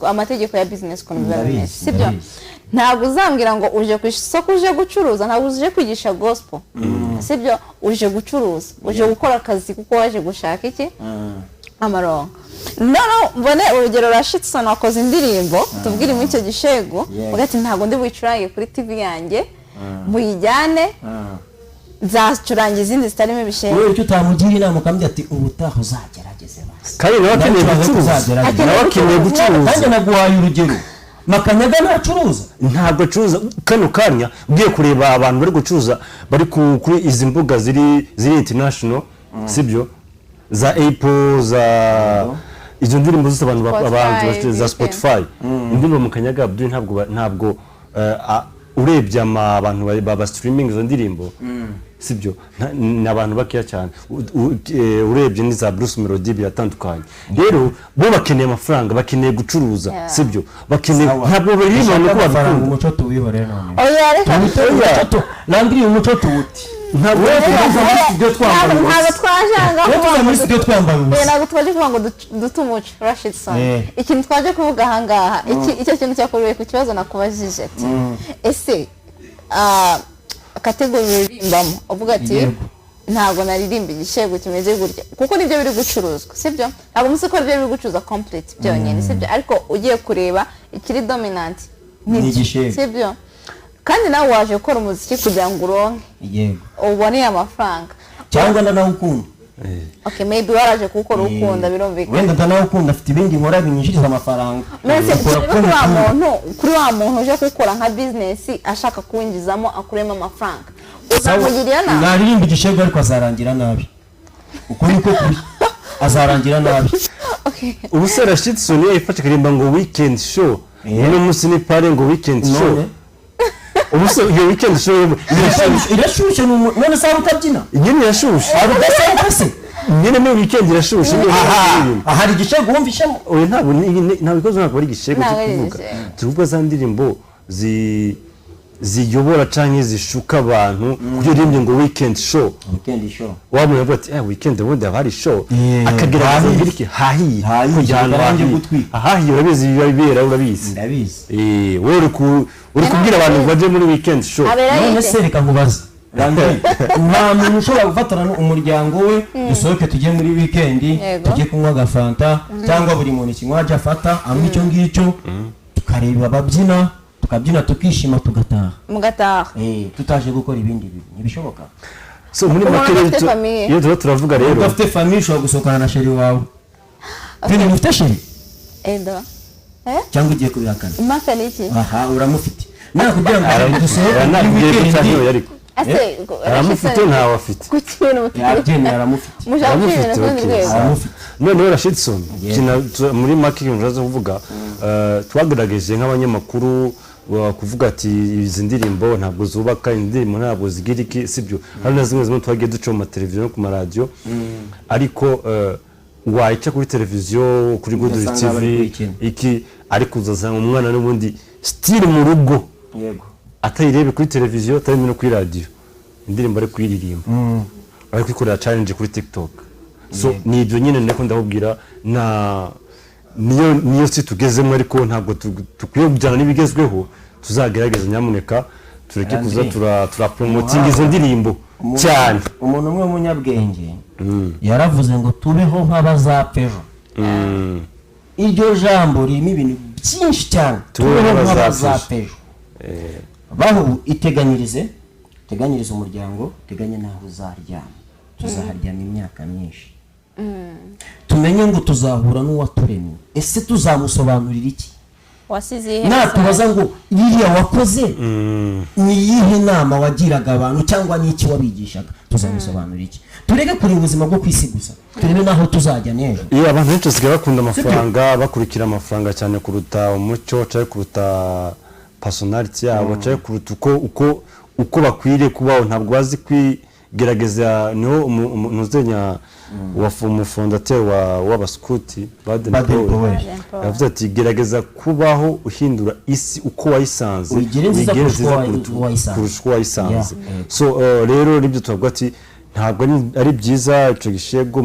amategeko ya business kono biba sibyo ntabwo uzambwira ngo uje ku isoko uje gucuruza ntabwo uje kwigisha gospel sibyo uje gucuruza uje gukora akazi kuko waje gushaka iki amarongo mbone urugero Rashidson wakoze indirimbo tubwire mu icyo gishego ugati ntabwo ndi buyicurange kuri TV yanjye muyijyane zacurangiza izindi zitarimo ibishego wewe icyo utamugira inama ukamubwira ati ubutaho uzagerageze basi kandi nawe akeneye gucuruza kandi naguhaye urugero Makanyaga ntacuruza ntabwo acuruza kano kanya ugiye kureba abantu bari gucuruza bari kuri izi mbuga ziri international sibyo za Apple za izo ndirimbo zose abantu za Spotify indirimbo Makanyaga Abdul ntabwo urebye abantu baba streaming izo ndirimbo sibyo n'abantu bakiya cyane urebye ni za Bruce Melody biratandukanye rero bo bakeneye amafaranga bakeneye gucuruza sibyo bakeneye ntabwo baririmba no kubafaranga umuco tuwihorera none oya reka nangiriye umuco tuwuti ntabwo ibyo twambaye ntabwo twajanga muri studio twambaye ntabwo twaje kuvuga ngo dutumuco Rashidson ikintu twaje kuvuga ahangaha icyo kintu cyakorewe ku kibazo nakubajije ati ese kategori ririmbamo uvuga ati ntabwo naririmba igishego kimeze gutya kuko nibyo biri gucuruzwa sibyo ntabwo muzi ko biri gucuruza complete byonyine sibyo ariko ugiye kureba ikiri dominant ni igishego sibyo kandi nawe waje gukora umuziki kugira ngo uronke yego ubone amafaranga cyangwa ndanawukunda okay maybe waraje gukora ukunda birumvikana wenda ndanawukunda afite ibindi nkora binyinjiriza amafaranga kuri wa muntu uje gukora nka business ashaka kuwinjizamo akurema amafaranga uzamugirira nabi naririmba igishego ariko azarangira nabi uko niko kuri azarangira nabi ubuse Rashidson yifashe karimba ngo weekend show no musi ni pare ngo weekend show ubuse iyo weekend show irashushe none saru utabyina nyine yashushe arudasanga se nyine mu weekend irashushe hari igishego wumvishemo oya ntabwo bikoze ntabwo ari igishego cyo kuvuga tuvuga za ndirimbo ziyobora canke zishuka abantu kujyo rimwe ngo weekend show wabona bati weekend wundi hari show akagerageza ngiriki hahi kujyana banje gutwika hahi urabizi bibera urabizi wewe uri kubwira abantu baje muri weekend show none se reka nkubaze nta muntu ushobora gufatana umuryango we dusohoke tujye muri weekend tujye kunywa gafanta cyangwa buri muntu kinywaje afata amwe icyo ngicyo tukareba ababyina tukabyina tukishima mugataha tutaje gukora ibindi bintu ntibishoboka so muri makere iyo turavuga rero udafite famille ushobora gusohokana na sheri wawe turi mufite sheri cyangwa ugiye kubihakana impaka niki uramufite nakubwira ngo dusohoke muri weekend aramufite ntawe afite none Rashidson muri marketing uraza kuvuga twagerageje nk'abanyamakuru kuvuga ati izi ndirimbo ntabwo zubaka indirimbo ntabwo zigira iki sibyo hari na zimwe twagiye duca mu televiziyo no ku maradiyo ariko wayica kuri televiziyo kuri Dore TV iki ariko uzasanga umwana n'ubundi still mu rugo yego atayirebe kuri televiziyo atayime no kuri radio indirimbo ari kuyiririmba ari kwikorera challenge kuri TikTok so ni ibyo nyine nako ndabubwira niyo si tugezemo ariko ntabwo tukwiye kujyana n'ibigezweho tuzagerageza nyamuneka tureke kuza turapromoting izo ndirimbo cyane umuntu umwe w'umunyabwenge yaravuze ngo tubeho nk'abazapfejo iryo jambo ririmo ibintu byinshi cyane tubeho nk'abazapfejo baho iteganyirize umuryango teganye naho uzaryama tuzaharyama imyaka myinshi tumenye ngo tuzahura n'uwaturemye ese tuzamusobanurira iki wasize natubaza ngo iriya wakoze ni yihe nama wagiraga abantu cyangwa n'iki wabigishaga tuzamusobanurira iki tureke kuri ubuzima bwo kwisiguza turebe naho tuzajya nejo abantu benshi basigaye bakunda amafaranga bakurikira amafaranga cyane kuruta umuco cyangwa kuruta personality yabo cyangwa kuruta uko bakwiriye kubaho ntabwo bazi kwigerageza niho ntuzenya umufondateur w'abaskuti Baden Powell yavuze ati gerageza kubaho uhindura isi uko wayisanze ugereza kurusha wayisanze so rero nibyo tuvuga ati ntabwo ari byiza ico gishego